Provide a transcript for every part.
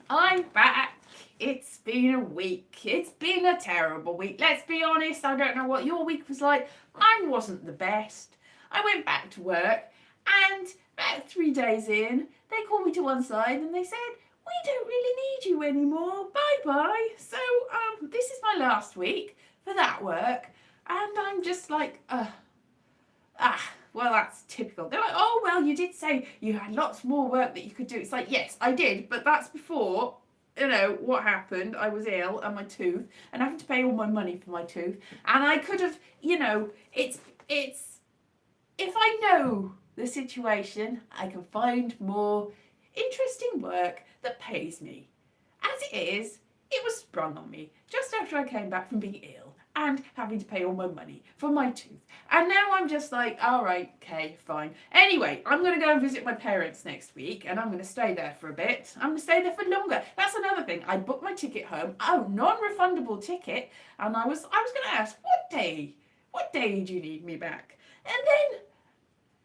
I'm back. It's been a week. It's been a terrible week. Let's be honest, I don't know what your week was like. Mine wasn't the best. I went back to work and about 3 days in, they called me to one side and they said, we don't really need you anymore. Bye bye. So, this is my last week for that work. And I'm just like, well, that's typical. They're like, oh, well, you did say you had lots more work that you could do. It's like, yes, I did, but that's before, what happened. I was ill and my tooth and having to pay all my money for my tooth. And I could have, it's, if I know the situation, I can find more interesting work that pays me. As it is, it was sprung on me just after I came back from being ill and having to pay all my money for my tooth. And now I'm just like, all right, okay, fine. Anyway, I'm going to go and visit my parents next week and I'm going to stay there for a bit. I'm going to stay there for longer. That's another thing. I booked my ticket home. Oh, non-refundable ticket. And I was going to ask, what day do you need me back? And then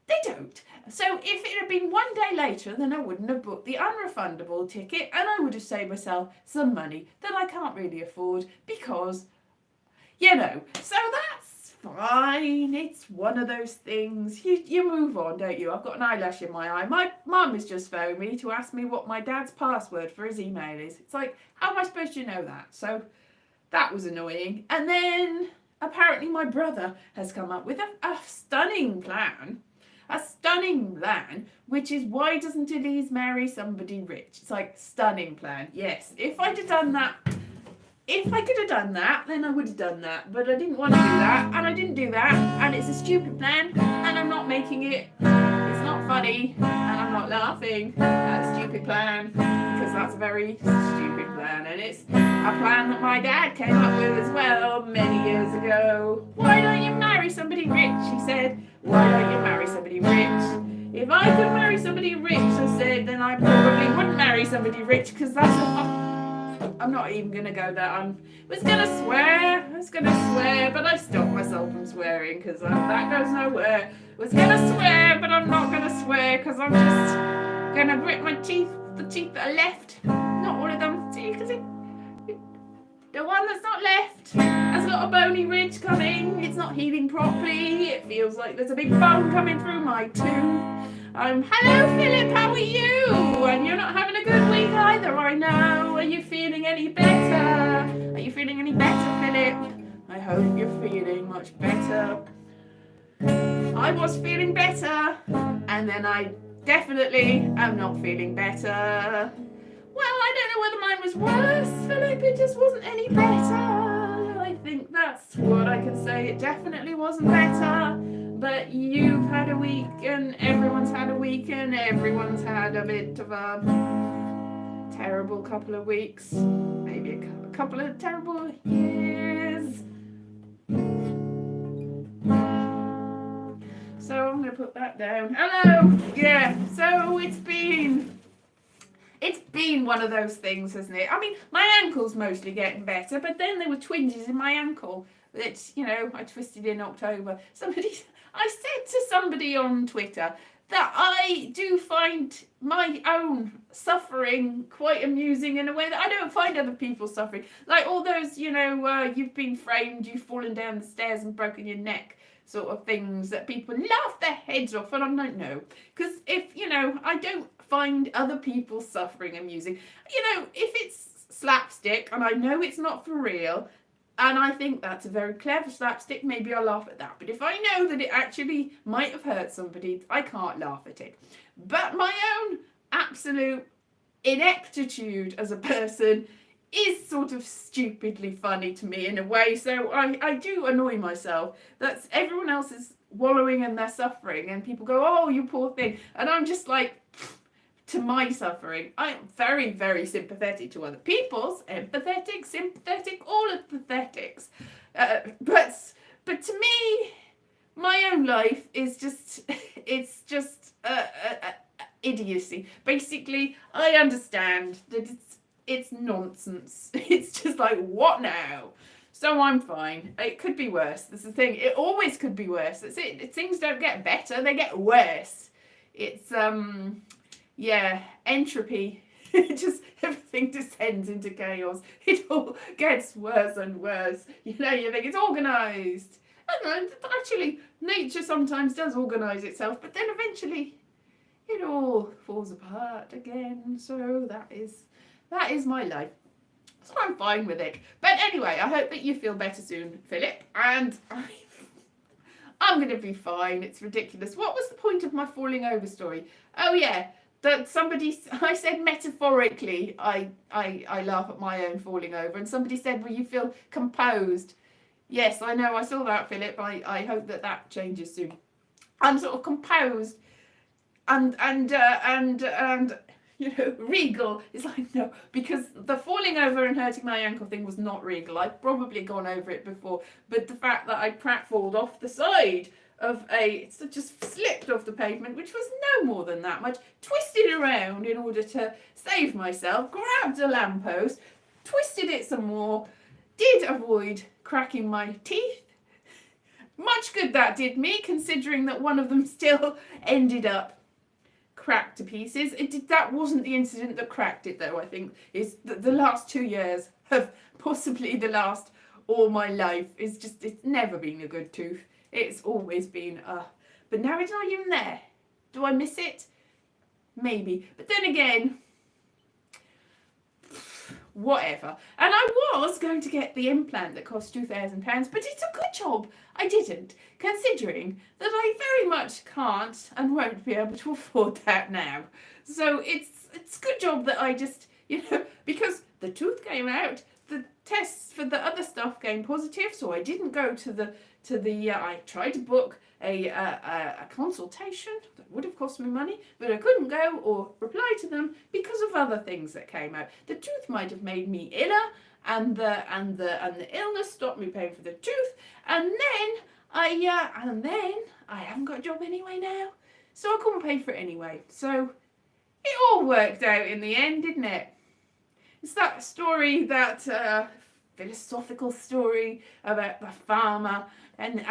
they don't. So if it had been one day later, then I wouldn't have booked the unrefundable ticket and I would have saved myself some money that I can't really afford because, so that's fine. It's one of those things. You move on, don't you? I've got an eyelash in my eye. My mum has just phoned me to ask me what my dad's password for his email is. It's like, how am I supposed to know that? So that was annoying. And then apparently my brother has come up with a stunning plan. Which is why doesn't Elise marry somebody rich? It's like, stunning plan. Yes, if I could have done that, then I would have done that. But I didn't want to do that, and I didn't do that, and it's a stupid plan, and I'm not making it. It's not funny, and I'm not laughing at a stupid plan, because that's a very stupid plan, and it's a plan that my dad came up with as well many years ago. Why don't you marry somebody rich? He said. Why don't you marry somebody rich? If I could marry somebody rich, I said, then I probably wouldn't marry somebody rich because I'm not even going to go there. I was going to swear, but I stopped myself from swearing because that goes nowhere. I was going to swear, but I'm not going to swear because I'm just going to grit my teeth, the teeth that are left. Not all of them. See, because the one that's not left has got a bony ridge coming. It's not healing properly. It feels like there's a big bone coming through my tooth. Hello Philip, how are you? And you're not having a good week either, I know. Are you feeling any better? Philip? I hope you're feeling much better. I was feeling better, and then I definitely am not feeling better. Well, I don't know whether mine was worse, Philip. It just wasn't any better. I think that's what I can say. It definitely wasn't better. But you've had a week, and everyone's had a week, and everyone's had a bit of a terrible couple of weeks. Maybe a couple of terrible years. So I'm going to put that down. Hello! Yeah, so it's been one of those things, hasn't it? I mean, my ankle's mostly getting better, but then there were twinges in my ankle that, I twisted in October. I said to somebody on Twitter that I do find my own suffering quite amusing in a way that I don't find other people suffering. Like all those, you've been framed, you've fallen down the stairs and broken your neck sort of things that people laugh their heads off, and I'm like, no. Because if, I don't find other people's suffering amusing. If it's slapstick and I know it's not for real, and I think that's a very clever slapstick, maybe I'll laugh at that. But if I know that it actually might have hurt somebody, I can't laugh at it. But my own absolute ineptitude as a person is sort of stupidly funny to me in a way. So I do annoy myself that everyone else is wallowing in their suffering and people go, oh, you poor thing. And I'm just like, to my suffering. I'm very, very sympathetic to other people's, empathetic, sympathetic, all of the pathetics. But to me, my own life is just, it's just idiocy. Basically, I understand that it's nonsense. It's just like, what now? So I'm fine. It could be worse. That's the thing. It always could be worse. That's it. Things don't get better. They get worse. It's, entropy. Just everything descends into chaos. It all gets worse and worse. You think it's organised. And actually, nature sometimes does organise itself, but then eventually it all falls apart again. So that is my life. So I'm fine with it. But anyway, I hope that you feel better soon, Philip. And I'm going to be fine. It's ridiculous. What was the point of my falling over story? Oh yeah, that I said metaphorically, I laugh at my own falling over. And somebody said, well, you feel composed. Yes, I know. I saw that, Philip. I hope that changes soon. I'm sort of composed and regal. It's like, no, because the falling over and hurting my ankle thing was not regal. I've probably gone over it before, but the fact that I pratfalled off the side of it just slipped off the pavement, which was no more than that much, twisted around in order to save myself, grabbed a lamppost, twisted it some more, did avoid cracking my teeth. Much good that did me, considering that one of them still ended up cracked to pieces. That wasn't the incident that cracked it, though. I think is the last 2 years have possibly the last all my life. It's never been a good tooth. It's always been but now it's not even there. Do I miss it? Maybe. But then again, whatever. And I was going to get the implant that cost £2,000, but it's a good job I didn't, considering that I very much can't and won't be able to afford that now. So it's a good job that I just, because the tooth came out, the tests for the other stuff came positive, so I didn't go to the I tried to book a consultation that would have cost me money, but I couldn't go or reply to them because of other things that came out. The tooth might have made me iller, and the illness stopped me paying for the tooth, and then I haven't got a job anyway now, so I couldn't pay for it anyway. So it all worked out in the end, didn't it? It's that story, that philosophical story about the farmer, and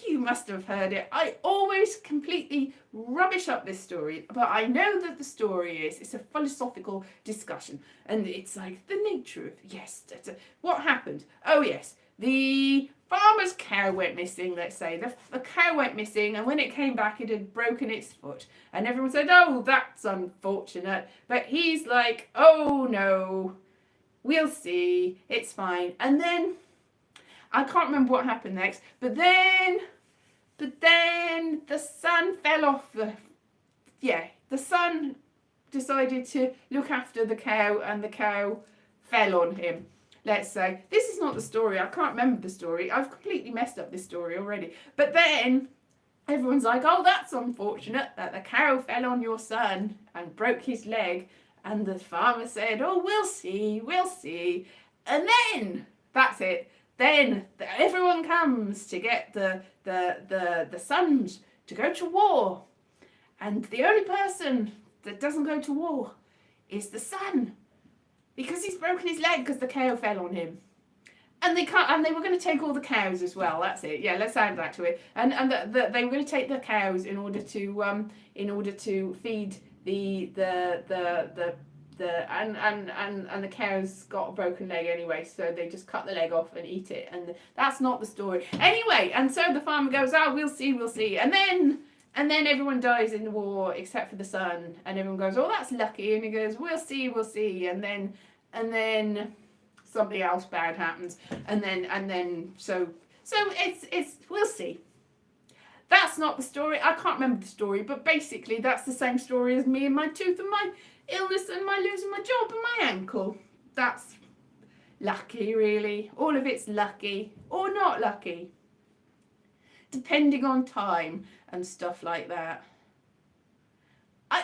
you must have heard it. I always completely rubbish up this story, but I know that the story it's a philosophical discussion, and it's like the nature of, yes, what happened? Oh yes, the farmer's cow went missing, let's say. The cow went missing, and when it came back, it had broken its foot. And everyone said, oh, that's unfortunate. But he's like, oh no, we'll see, it's fine. And then, I can't remember what happened next, but then the son fell off the son decided to look after the cow, and the cow fell on him. Let's say. This is not the story. I can't remember the story. I've completely messed up this story already. But then everyone's like, oh, that's unfortunate that the cow fell on your son and broke his leg. And the farmer said, oh, we'll see, we'll see. And then, that's it. Then everyone comes to get the sons to go to war. And the only person that doesn't go to war is the son. Because he's broken his leg because the cow fell on him. And they were going to take all the cows as well. That's it. Yeah, let's add that to it. And they were going to take the cows in order to feed the cows got a broken leg anyway, so they just cut the leg off and eat it. And that's not the story. Anyway, and so the farmer goes, oh, we'll see. And then everyone dies in the war except for the son, and everyone goes, oh, that's lucky. And he goes, we'll see. And then something else bad happens, and then so it's we'll see. That's not the story. I can't remember the story, but basically that's the same story as me and my tooth and my illness and my losing my job and my ankle. That's lucky, really. All of it's lucky or not lucky, depending on time and stuff like that.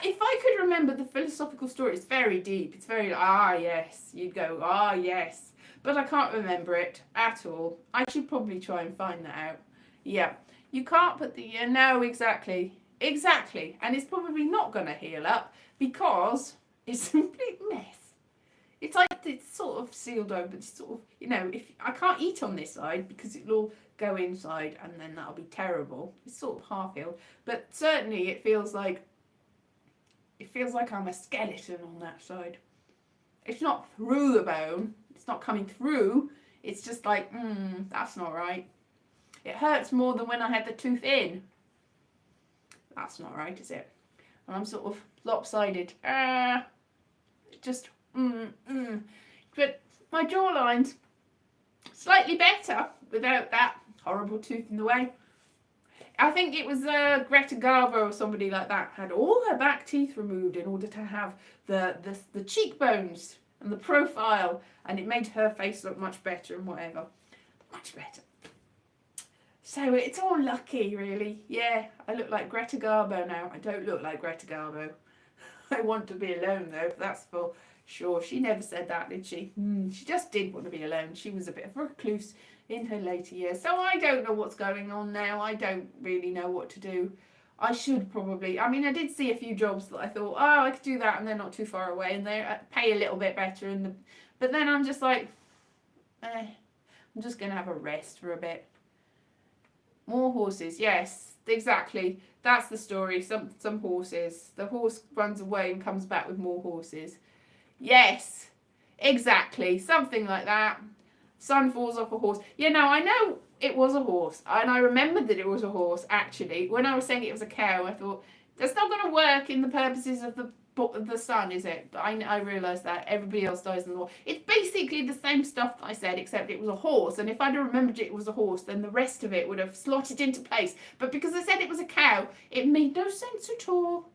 If I could remember the philosophical story, it's very deep. It's very, yes. You'd go, yes. But I can't remember it at all. I should probably try and find that out. Yeah. You can't put the, no, exactly. And it's probably not going to heal up because it's a complete mess. It's like it's sort of sealed over. It's sort of, if I can't eat on this side because it'll all go inside and then that'll be terrible. It's sort of half healed. But certainly it feels like I'm a skeleton on that side. It's not through the bone. It's not coming through. It's just like, that's not right. It hurts more than when I had the tooth in. That's not right, is it? And I'm sort of lopsided. Just, But my jawline's slightly better without that horrible tooth in the way. I think it was Greta Garbo or somebody like that had all her back teeth removed in order to have the cheekbones and the profile, and it made her face look much better and whatever. Much better. So it's all lucky, really. Yeah, I look like Greta Garbo now. I don't look like Greta Garbo. I want to be alone, though. That's for sure. She never said that, did she? She just did want to be alone. She was a bit of a recluse in her later years. So I don't know what's going on now. I don't really know what to do. I should probably, I mean, I did see a few jobs that I thought, oh, I could do that, and they're not too far away, and they pay a little bit better. But then I'm just like, I'm just going to have a rest for a bit. More horses, yes, exactly. That's the story. Some horses. The horse runs away and comes back with more horses. Yes, exactly. Something like that. Son falls off a horse. You know, I know it was a horse, and I remembered that it was a horse, actually. When I was saying it was a cow, I thought, that's not going to work in the purposes of the sun, is it? But I realised that everybody else dies in the war. It's basically the same stuff that I said, except it was a horse, and if I'd have remembered it was a horse, then the rest of it would have slotted into place. But because I said it was a cow, it made no sense at all.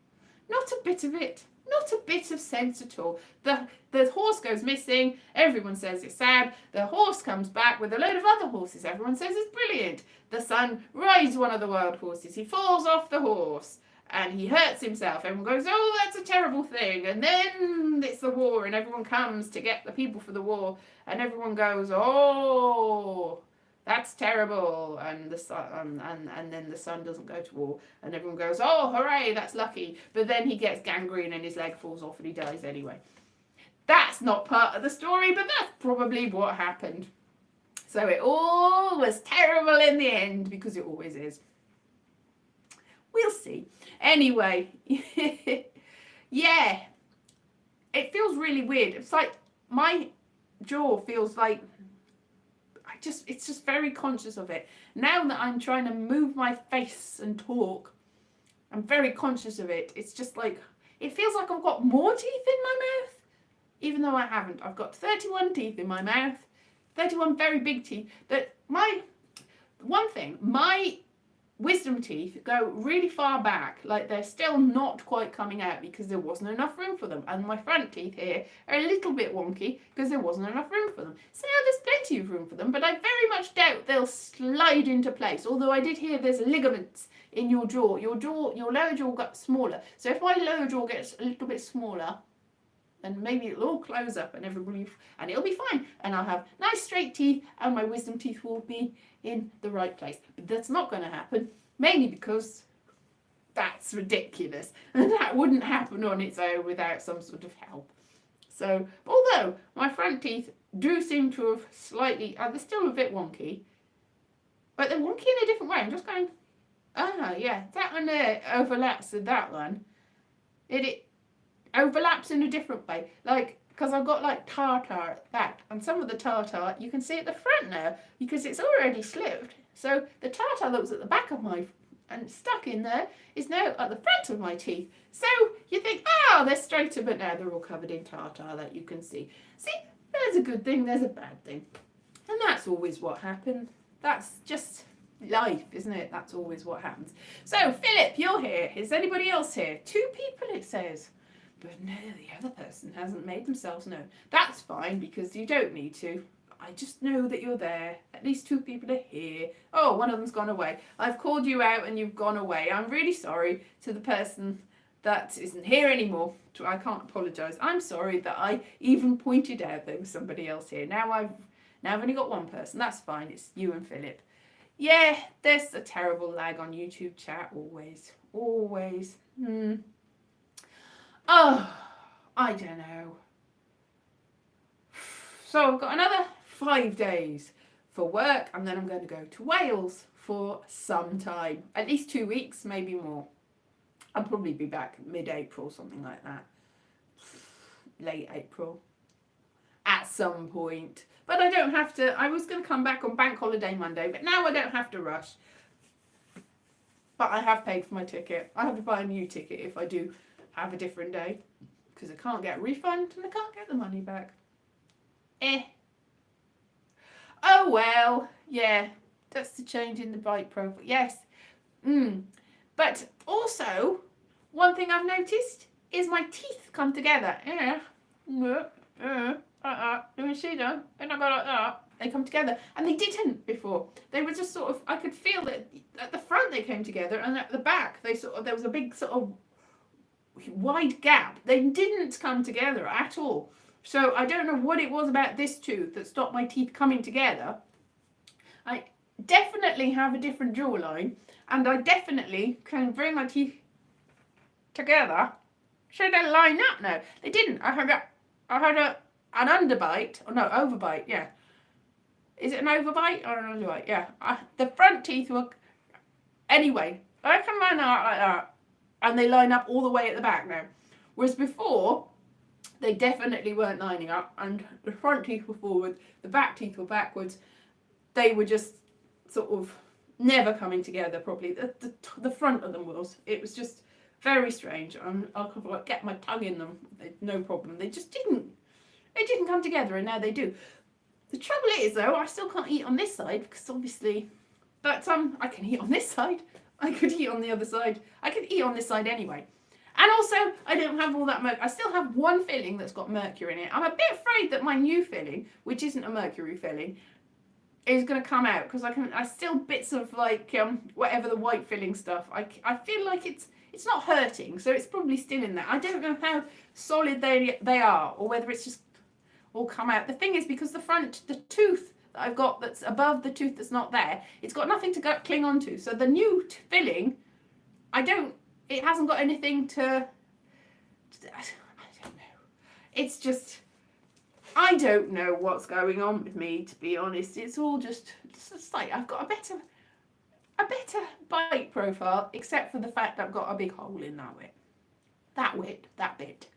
Not a bit of it. Not a bit of sense at all. The horse goes missing. Everyone says it's sad. The horse comes back with a load of other horses. Everyone says it's brilliant. The son rides one of the wild horses. He falls off the horse and he hurts himself. Everyone goes, oh, that's a terrible thing. And then it's the war, and everyone comes to get the people for the war. And everyone goes, oh, that's terrible. And the son, and then the son doesn't go to war, and everyone goes, oh, hooray, that's lucky. But then he gets gangrene and his leg falls off and he dies anyway. That's not part of the story, but that's probably what happened. So it all was terrible in the end, because it always is. We'll see. Anyway, yeah, it feels really weird. It's like my jaw feels like it's just very conscious of it. Now that I'm trying to move my face and talk, I'm very conscious of it. It's just like, it feels like I've got more teeth in my mouth, even though I haven't. I've got 31 teeth in my mouth, 31 very big teeth. That my wisdom teeth go really far back, like they're still not quite coming out because there wasn't enough room for them. And my front teeth here are a little bit wonky because there wasn't enough room for them. So now there's plenty of room for them, but I very much doubt they'll slide into place. Although I did hear there's ligaments in your jaw. Your lower jaw got smaller. So if my lower jaw gets a little bit smaller, then maybe it'll all close up and it'll be fine. And I'll have nice straight teeth and my wisdom teeth will be in the right place. But that's not going to happen, mainly because that's ridiculous. And that wouldn't happen on its own without some sort of help. So, although my front teeth do seem to have slightly, they're still a bit wonky, but they're wonky in a different way. I'm just going, yeah, that one there overlaps with that one. It overlaps in a different way, like, because I've got like tartar at that, and some of the tartar you can see at the front now because it's already slipped. So the tartar that was at the back of and stuck in there is now at the front of my teeth. So you think, they're straighter, but now they're all covered in tartar that you can see. See, there's a good thing, there's a bad thing, and that's always what happens. That's just life, isn't it? That's always what happens. So Philip, you're here. Is anybody else here? 2 people, it says. But no, the other person hasn't made themselves known. That's fine, because you don't need to. I just know that you're there. At least 2 people are here. Oh, one of them's gone away. I've called you out and you've gone away. I'm really sorry to the person that isn't here anymore. I can't apologise. I'm sorry that I even pointed out there was somebody else here. Now I've only got one person. That's fine. It's you and Philip. Yeah, there's a terrible lag on YouTube chat. Always. Always. Oh, I don't know. So I've got another 5 days for work, and then I'm going to go to Wales for some time. At least 2 weeks, maybe more. I'll probably be back mid-April, something like that. Late April. some point. But I don't have to. I was going to come back on bank holiday Monday, but now I don't have to rush. But I have paid for my ticket. I have to buy a new ticket if I do have a different day, because I can't get a refund and I can't get the money back. Oh well, yeah, that's the change in the bike profile. Yes. But also, one thing I've noticed is my teeth come together. Yeah. You see them? And I go like that. They come together, and they didn't before. They were just sort of. I could feel that at the front they came together, and at the back they sort of. There was a big sort of wide gap. They didn't come together at all. So I don't know what it was about this tooth that stopped my teeth coming together. I definitely have a different jawline, and I definitely can bring my teeth together so they line up now. They didn't. I had an underbite, or no, overbite, yeah. Is it an overbite or an underbite? Yeah. The front teeth were... Anyway, I can line out like that, and they line up all the way at the back now. Whereas before, they definitely weren't lining up, and the front teeth were forward, the back teeth were backwards. They were just sort of never coming together properly. The front of them was. It was just very strange. I could like get my tongue in them, no problem. They just didn't. They didn't come together, and now they do. The trouble is, though, I still can't eat on this side because obviously, but I can eat on this side. I could eat on the other side. I could eat on this side anyway. And also, I don't have all that mercury. I still have one filling that's got mercury in it. I'm a bit afraid that my new filling, which isn't a mercury filling, is going to come out because I still bits of like whatever the white filling stuff. I feel like it's not hurting, so it's probably still in there. I don't know how solid they are, or whether it's just all come out. The thing is, because the tooth that I've got that's above the tooth that's not there, it's got nothing to cling onto. So the new filling, it hasn't got anything to, I don't know. It's just, I don't know what's going on with me, to be honest. It's all just like I've got a better bite profile, except for the fact I've got a big hole in that bit.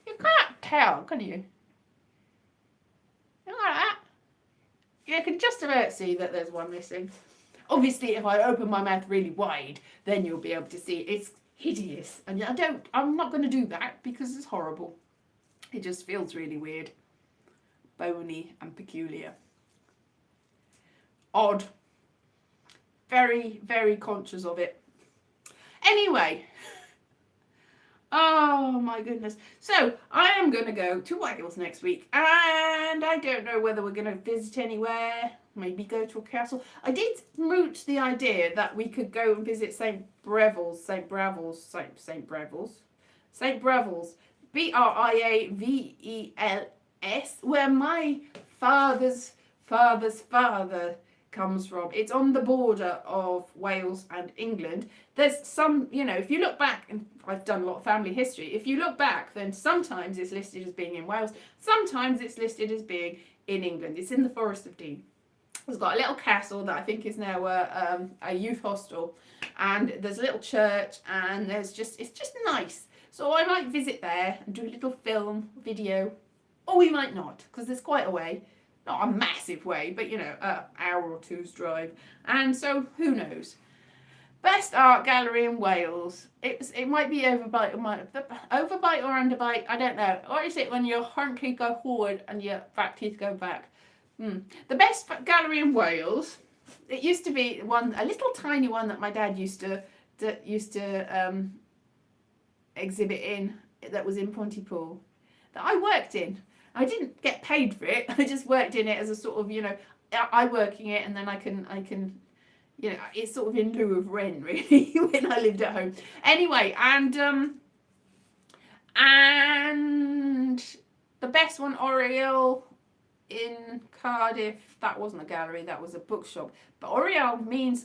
You can't tell, can you? Look at that. You can just about see that there's one missing. Obviously, if I open my mouth really wide, then you'll be able to see. It's hideous. And I'm not going to do that because it's horrible. It just feels really weird. Bony and peculiar. Odd. Very, very conscious of it. Anyway. Oh my goodness. So I am going to go to Wales next week, and I don't know whether we're going to visit anywhere, maybe go to a castle. I did moot the idea that we could go and visit St. Brevels, Briavels, where my father's father comes from. It's on the border of Wales and England. There's some, if you look back, and I've done a lot of family history, if you look back, then sometimes it's listed as being in Wales, sometimes it's listed as being in England. It's in the Forest of Dean. It's got a little castle that I think is now a youth hostel, and there's a little church, and it's just nice. So I might visit there and do a little video, or we might not, because there's quite a way. Not a massive way, but an hour or two's drive. And so, who knows? Best art gallery in Wales. It might be overbite or underbite. I don't know. What is it when your front teeth go forward and your back teeth go back? The best gallery in Wales. It used to be a little tiny one that my dad used to exhibit in. That was in Pontypool. That I worked in. I didn't get paid for it. I just worked in it as a sort of, I working it, and then I can, it's sort of in lieu of rent, really, when I lived at home. Anyway, and the best one, Oriel in Cardiff, that wasn't a gallery, that was a bookshop. But Oriel means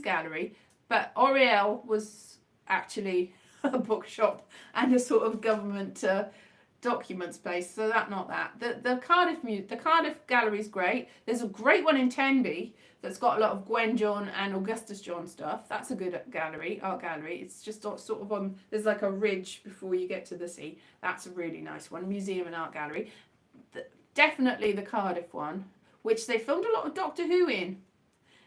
gallery, but Oriel was actually a bookshop and a sort of government documents place, so not that. The Cardiff gallery is great. There's a great one in Tenby that's got a lot of Gwen John and Augustus John stuff. That's a good art gallery. It's just sort of on, there's like a ridge before you get to the sea. That's a really nice one. Museum and art gallery. definitely the Cardiff one, which they filmed a lot of Doctor Who in.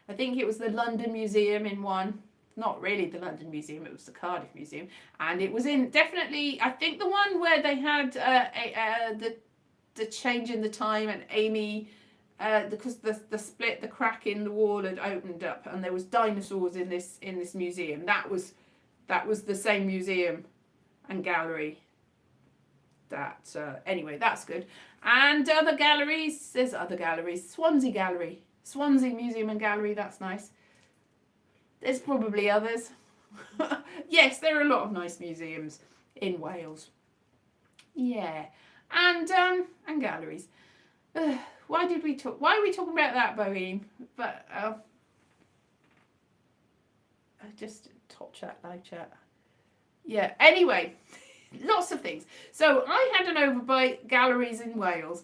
I think it was the London Museum in one. Not really the London Museum, it was the Cardiff Museum. And it was in, definitely, I think the one where they had the change in the time, and Amy, because the split, the crack in the wall had opened up, and there was dinosaurs in this museum. That was the same museum and gallery. That anyway, that's good. And other galleries, there's other galleries. Swansea Gallery, Swansea Museum and Gallery, that's nice. There's probably others. Yes, there are a lot of nice museums in Wales. Yeah, and galleries. Why are we talking about that, Boheme? But just top chat, live chat. Yeah. Anyway, lots of things. So I had an overbite. Galleries in Wales,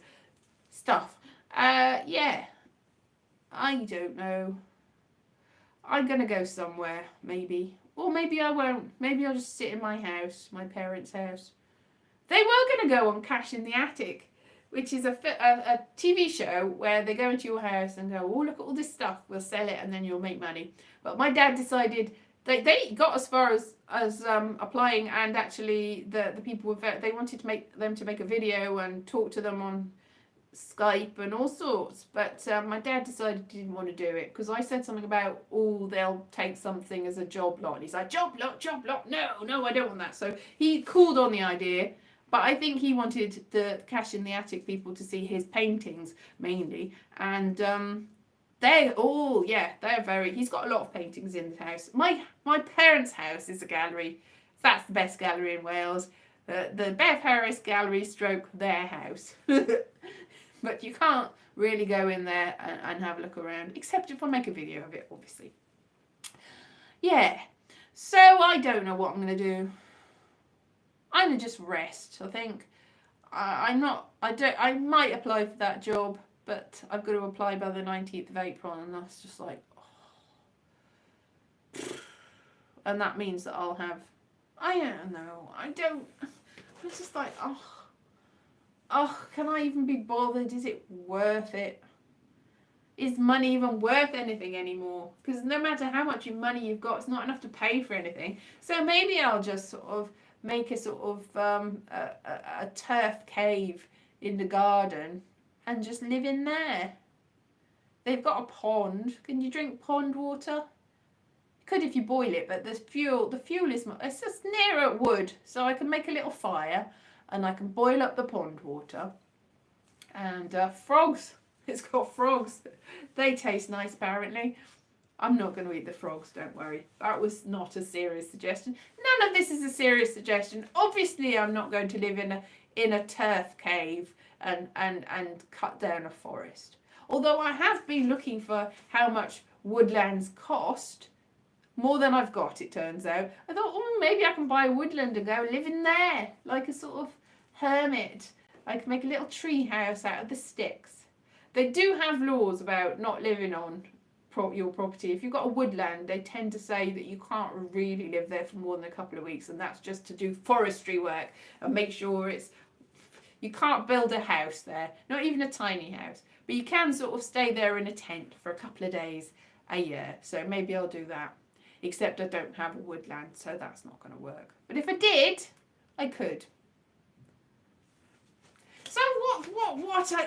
stuff. Yeah. I don't know. I'm gonna go somewhere, maybe, or maybe I won't. Maybe I'll just sit in my house, my parents' house. They were gonna go on Cash in the Attic, which is a TV show where they go into your house and go, oh, look at all this stuff, we'll sell it and then you'll make money. But my dad decided, they got as far as applying, and actually the people they wanted to make a video and talk to them on Skype and all sorts, but my dad decided he didn't want to do it, because I said something about, they'll take something as a job lot, and he's like, job lot, no, I don't want that. So he called on the idea, but I think he wanted the Cash in the Attic people to see his paintings mainly, and they're very, he's got a lot of paintings in the house. My parents' house is a gallery. That's the best gallery in Wales. The Bev Harris Gallery / their house. But you can't really go in there and have a look around, except if I make a video of it, obviously. Yeah. So I don't know what I'm going to do. I'm going to just rest, I think. I might apply for that job, but I've got to apply by the 19th of April, and that's just like, and that means that I'll have, I don't know, it's just like, can I even be bothered? Is it worth it? Is money even worth anything anymore? Because no matter how much money you've got, it's not enough to pay for anything. So maybe I'll just sort of make a sort of a turf cave in the garden and just live in there. They've got a pond. Can you drink pond water? You could if you boil it, but the fuel is, it's just nearer wood, so I can make a little fire. And I can boil up the pond water. And frogs. It's got frogs. They taste nice, apparently. I'm not going to eat the frogs, don't worry. That was not a serious suggestion. None of this is a serious suggestion. Obviously, I'm not going to live in a turf cave and cut down a forest. Although I have been looking for how much woodlands cost. More than I've got, it turns out. I thought, maybe I can buy a woodland and go live in there, like a sort of hermit. I can make a little tree house out of the sticks. They do have laws about not living on your property. If you've got a woodland, they tend to say that you can't really live there for more than a couple of weeks, and that's just to do forestry work and make sure you can't build a house there, not even a tiny house, but you can sort of stay there in a tent for a couple of days a year. So maybe I'll do that. Except I don't have a woodland, so that's not going to work. But if I did, I could. So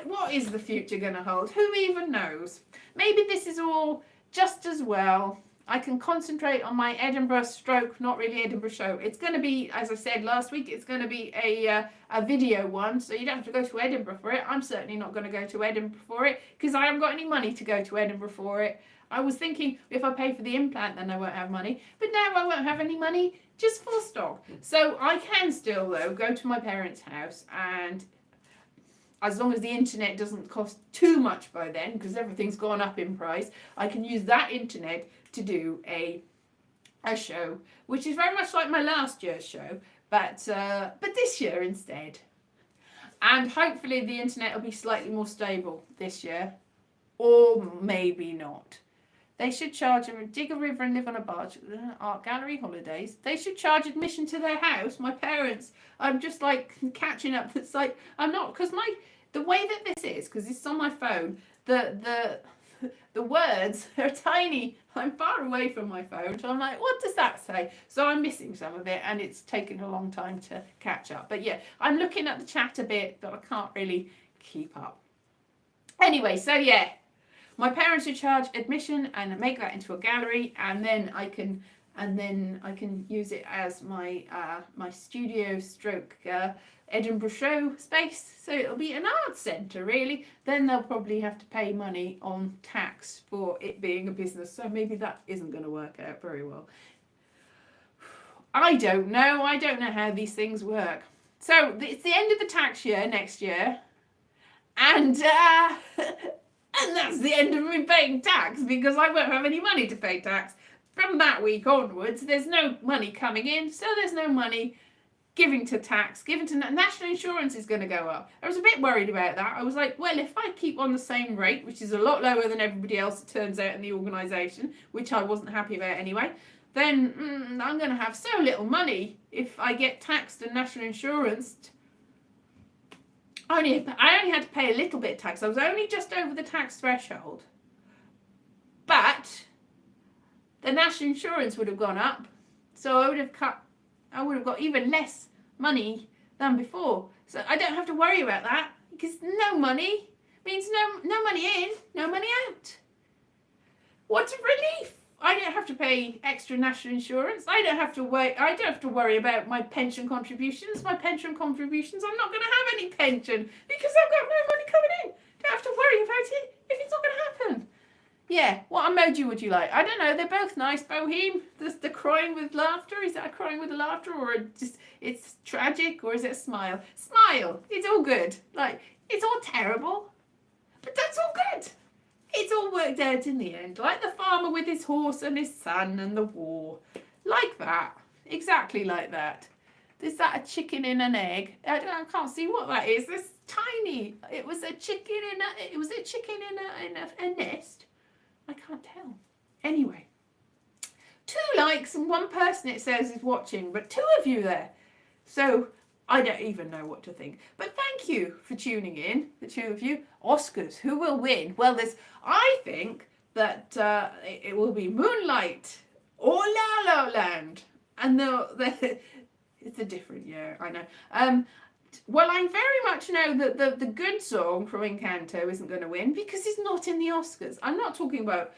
what is the future going to hold? Who even knows? Maybe this is all just as well. I can concentrate on my Edinburgh / not really Edinburgh show. It's going to be, as I said last week, it's going to be a video one, so you don't have to go to Edinburgh for it. I'm certainly not going to go to Edinburgh for it, because I haven't got any money to go to Edinburgh for it. I was thinking if I pay for the implant, then I won't have money. But now I won't have any money, just full stop. So I can still, though, go to my parents' house, and as long as the internet doesn't cost too much by then, because everything's gone up in price, I can use that internet to do a show, which is very much like my last year's show, but this year instead. And hopefully the internet will be slightly more stable this year, or maybe not. They should charge them, dig a river and live on a barge. Art gallery holidays. They should charge admission to their house. My parents, I'm just like catching up. It's like, I'm not, because The way that this is, because it's on my phone, the words are tiny. I'm far away from my phone, so I'm like, what does that say? So I'm missing some of it, and it's taken a long time to catch up. But yeah, I'm looking at the chat a bit, but I can't really keep up. Anyway, so yeah, my parents would charge admission and make that into a gallery, and then I can use it as my my studio stroke Edinburgh show space. So it'll be an art centre really. Then they'll probably have to pay money on tax for it being a business. So maybe that isn't going to work out very well. I don't know. I don't know how these things work. So it's the end of the tax year next year, and and that's the end of me paying tax, because I won't have any money to pay tax. From that week onwards, there's no money coming in, so there's no money giving to tax, giving to national insurance is going to go up. I was a bit worried about that. I was like, well, if I keep on the same rate, which is a lot lower than everybody else, it turns out, in the organisation, which I wasn't happy about anyway, then I'm going to have so little money if I get taxed and national insurance. I only had to pay a little bit of tax. I was only just over the tax threshold. But the national insurance would have gone up, so I would have got even less money than before. So I don't have to worry about that, because no money means no money in, no money out. What a relief! I don't have to pay extra national insurance. I don't have to worry about my pension contributions. My pension contributions, I'm not going to have any pension because I've got no money coming in. Don't have to worry about it if it's not going to happen. Yeah, what emoji would you like? I don't know, they're both nice. Bohem, the crying with laughter, is that a crying with laughter, or just it's tragic, or is it a smile? Smile, it's all good. Like, it's all terrible, but that's all good. It's all worked out in the end, like the farmer with his horse and his son and the war. Like that, exactly like that. Is that a chicken in an egg? I can't see what that is. It's tiny. It was a chicken in a nest. I can't tell. Anyway, 2 likes and 1 person it says is watching, but 2 of you there. So I don't even know what to think. But thank you for tuning in, the 2 of you. Oscars, who will win? Well, I think that it will be Moonlight or La La Land. And it's a different year, I know. Well, I very much know that the good song from Encanto isn't going to win because it's not in the Oscars. I'm not talking about,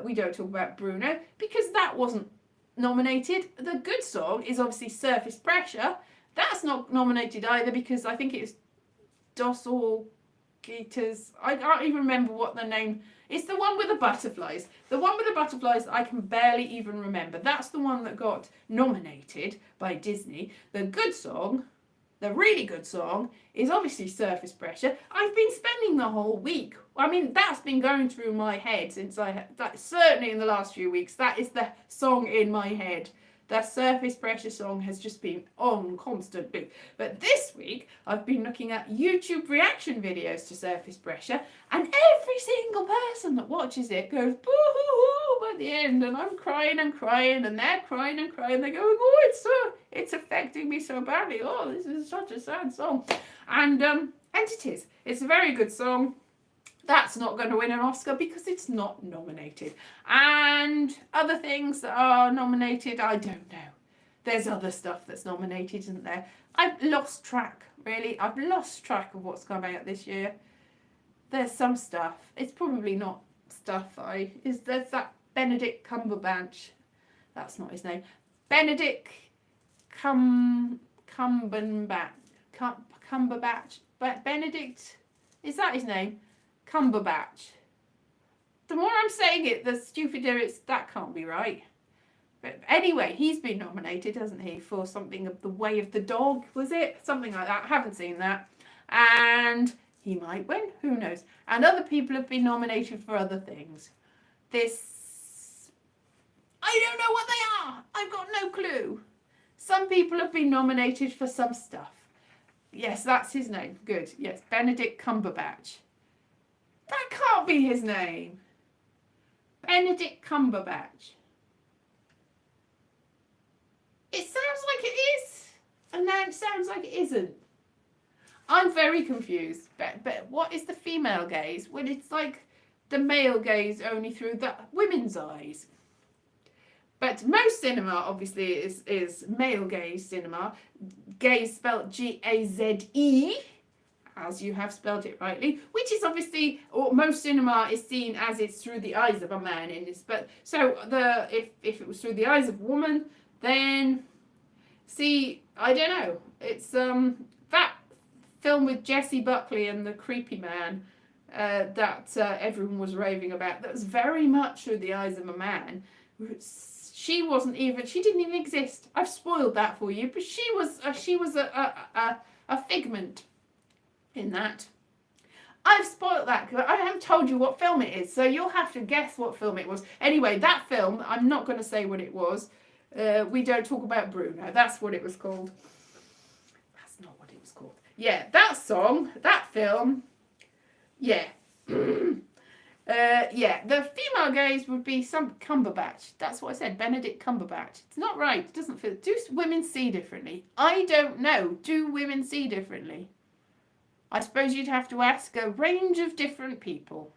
we don't talk about Bruno, because that wasn't nominated. The good song is obviously Surface Pressure. That's not nominated either because I think it's Dos Orquitas. I can't even remember what the name. It's the one with the butterflies. The one with the butterflies I can barely even remember. That's the one that got nominated by Disney. The good song, the really good song, is obviously Surface Pressure. I've been spending the whole week. I mean, that's been going through my head since certainly in the last few weeks. That is the song in my head. The Surface Pressure song has just been on constant loop. But this week, I've been looking at YouTube reaction videos to Surface Pressure, and every single person that watches it goes boo-hoo-hoo by the end, and I'm crying and crying, and they're crying and crying. They're going, oh, it's affecting me so badly. Oh, this is such a sad song. And it is. It's a very good song. That's not going to win an Oscar because it's not nominated. And other things that are nominated, I don't know. There's other stuff that's nominated, isn't there? I've lost track, really. I've lost track of what's come out this year. There's some stuff. It's probably not stuff there's that Benedict Cumberbatch. That's not his name. Benedict Cumberbatch. Benedict, is that his name? Cumberbatch. The more I'm saying it, the stupider that can't be right. But anyway, he's been nominated, hasn't he, for something of The Way of the Dog, was it? Something like that. I haven't seen that. And he might win. Who knows? And other people have been nominated for other things. I don't know what they are. I've got no clue. Some people have been nominated for some stuff. Yes, that's his name. Good. Yes, Benedict Cumberbatch. That can't be his name. Benedict Cumberbatch. It sounds like it is, and now it sounds like it isn't. I'm very confused. But what is the female gaze when it's like the male gaze only through the women's eyes? But most cinema, obviously, is male gaze cinema. Gaze spelled G-A-Z-E, as you have spelled it rightly, which is obviously, or most cinema is seen as it's through the eyes of a man in this. But so if it was through the eyes of a woman, then see, I don't know. It's that film with Jessie Buckley and the creepy man that everyone was raving about. That was very much through the eyes of a man. She didn't even exist. I've spoiled that for you, but she was a figment in that. I've spoiled that because I haven't told you what film it is, so you'll have to guess what film it was. Anyway, that film, I'm not going to say what it was. We Don't Talk About Bruno. That's what it was called. That's not what it was called. Yeah, that song, that film, yeah. Yeah, the female gaze would be some Cumberbatch. That's what I said, Benedict Cumberbatch. It's not right. It doesn't feel. Do women see differently? I don't know. Do women see differently? I suppose you'd have to ask a range of different people.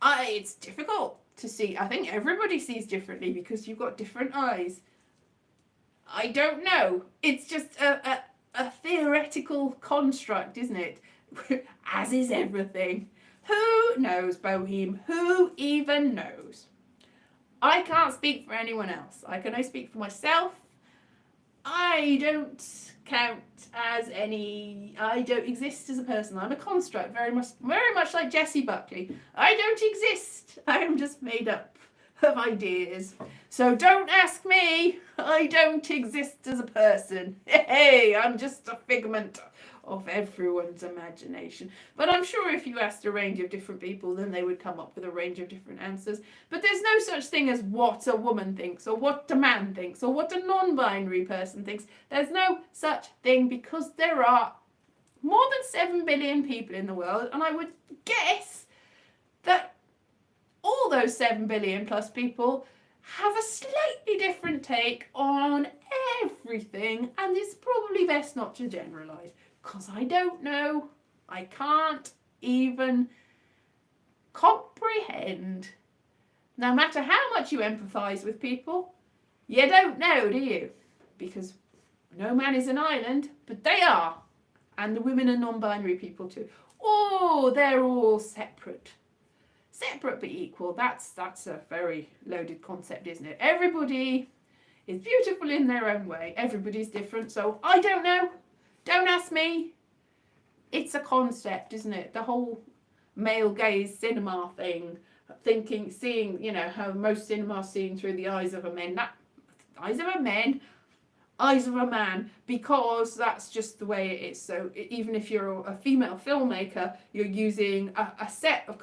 It's difficult to see. I think everybody sees differently because you've got different eyes. I don't know. It's just a theoretical construct, isn't it? As is everything. Who knows, Boheme? Who even knows? I can't speak for anyone else. I can only speak for myself. I don't count as any. I don't exist as a person. I'm a construct, very much like Jessie Buckley. I don't exist. I am just made up of ideas. So don't ask me. I don't exist as a person. Hey, I'm just a figment of everyone's imagination. But I'm sure if you asked a range of different people, then they would come up with a range of different answers. But there's no such thing as what a woman thinks, or what a man thinks, or what a non-binary person thinks. There's no such thing because there are more than 7 billion people in the world, and I would guess that all those 7 billion plus people have a slightly different take on everything, and it's probably best not to generalise. Because I don't know. I can't even comprehend. No matter how much you empathise with people, you don't know, do you? Because no man is an island, but they are. And the women are non-binary people too. Oh, they're all separate. Separate but equal. That's a very loaded concept, isn't it? Everybody is beautiful in their own way. Everybody's different. So I don't know. Don't ask me. It's a concept, isn't it? The whole male gaze cinema thing. Seeing, how most cinema is seen through the eyes of a man. Eyes of a man, because that's just the way it is. So even if you're a female filmmaker, you're using a set of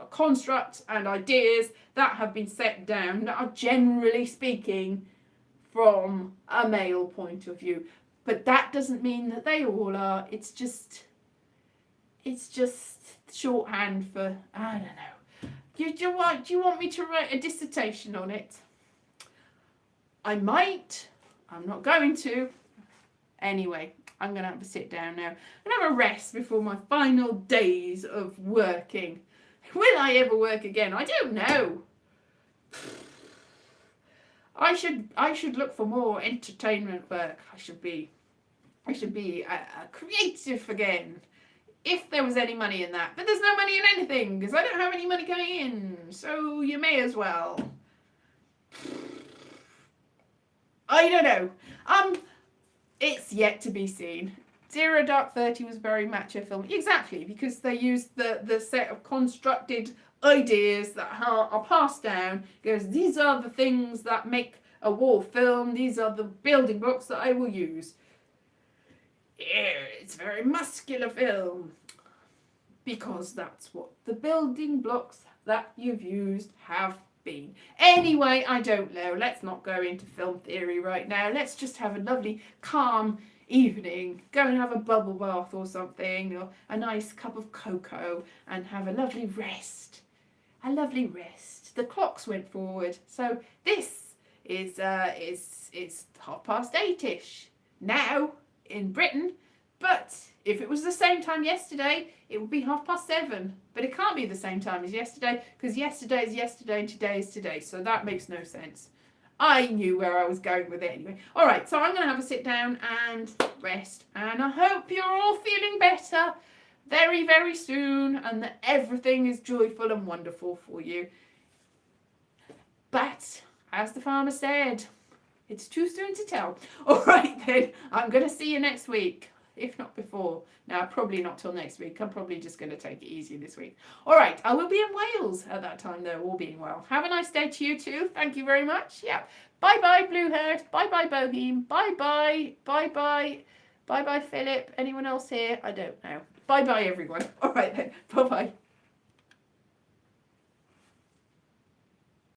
constructs and ideas that have been set down, that are generally speaking from a male point of view. But that doesn't mean that they all are. It's just shorthand for, I don't know. Do you want me to write a dissertation on it? I might. I'm not going to. Anyway, I'm going to have to sit down now and have a rest before my final days of working. Will I ever work again? I don't know. I should look for more entertainment work. I should be a creative again. If there was any money in that. But there's no money in anything because I don't have any money coming in. So you may as well. I don't know. It's yet to be seen. Zero Dark 30 was very macho film. Exactly, because they used the set of constructed ideas that are passed down. Because these are the things that make a war film. These are the building blocks that I will use. It's a very muscular film. Because that's what the building blocks that you've used have been. Anyway, I don't know. Let's not go into film theory right now. Let's just have a lovely, calm evening. Go and have a bubble bath or something, or a nice cup of cocoa, and have a lovely rest. A lovely rest. The clocks went forward, so this is 8:30ish now in Britain, but If it was the same time yesterday, it would be 7:30. But it can't be the same time as yesterday, because yesterday is yesterday and today is today. So that makes no sense. I knew where I was going with it anyway. All right, so I'm going to have a sit down and rest. And I hope you're all feeling better very, very soon, and that everything is joyful and wonderful for you. But, as the farmer said, it's too soon to tell. All right then, I'm going to see you next week, if not before. Now, probably not till next week. I'm probably just going to take it easy this week. All right, I will be in Wales at that time, though, all being well. Have a nice day to you too. Thank you very much. Yeah. Bye-bye, Blueheart. Bye-bye, Boheme. Bye-bye. Bye-bye. Bye-bye, Philip. Anyone else here? I don't know. Bye-bye, everyone. All right then. Bye-bye.